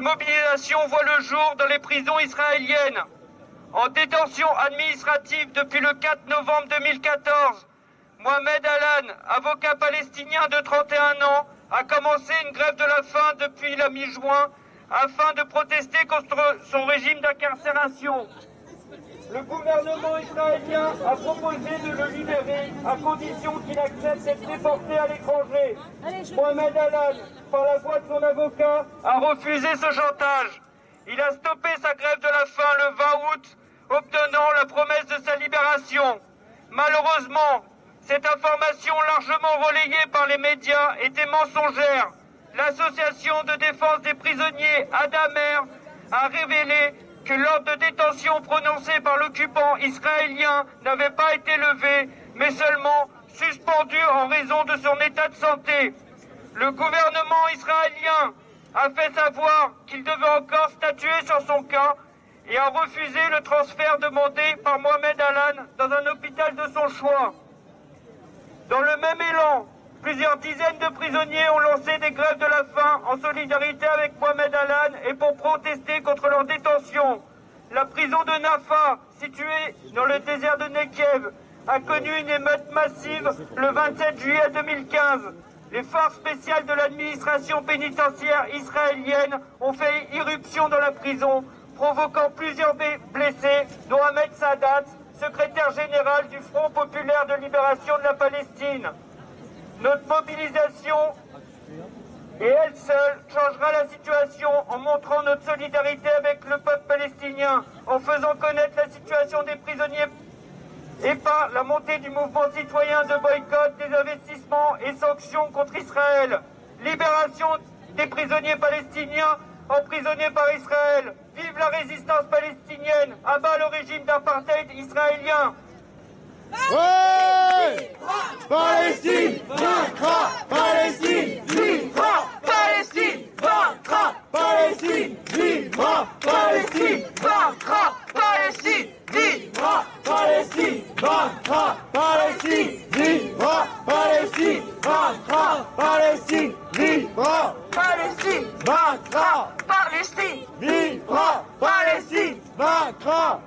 mobilisation voit le jour dans les prisons israéliennes. En détention administrative depuis le 4 novembre 2014, Mohamed Alan, avocat palestinien de 31 ans, a commencé une grève de la faim depuis la mi-juin afin de protester contre son régime d'incarcération. Le gouvernement israélien a proposé de le libérer à condition qu'il accepte d'être déporté à l'étranger. Mohamed Alan, par la voix de son avocat, a refusé ce chantage. Il a stoppé sa grève de la faim le 20 août, obtenant la promesse de sa libération. Malheureusement, cette information largement relayée par les médias était mensongère. L'association de défense des prisonniers Adamer a révélé que l'ordre de détention prononcé par l'occupant israélien n'avait pas été levé, mais seulement suspendu en raison de son état de santé. Le gouvernement israélien a fait savoir qu'il devait encore statuer sur son cas et a refusé le transfert demandé par Mohamed Alan dans un hôpital de son choix. Dans le même élan, plusieurs dizaines de prisonniers ont lancé des grèves de la faim en solidarité avec Mohamed Alan et pour protester contre leur détention. La prison de Nafa, située dans le désert de Negev, a connu une émeute massive le 27 juillet 2015. Les forces spéciales de l'administration pénitentiaire israélienne ont fait irruption dans la prison, provoquant plusieurs blessés, dont Ahmed Sadat, secrétaire général du Front populaire de libération de la Palestine. Notre mobilisation, et elle seule, changera la situation en montrant notre solidarité avec le peuple palestinien, en faisant connaître la situation des prisonniers et par la montée du mouvement citoyen de boycott des investissements et sanctions contre Israël. Libération des prisonniers palestiniens emprisonnés par Israël. Vive la résistance palestinienne, à bas le régime d'apartheid israélien. Ouais! Palestine vaincra! Palestine vivra! Palestine vaincra! Palestine vivra! Palestine vaincra! Palestine vivra! Palestine vaincra! Palestine vivra! Palestine vaincra! Palestine vivra! Palestine vaincra! Palestine vivra! Palestine vaincra!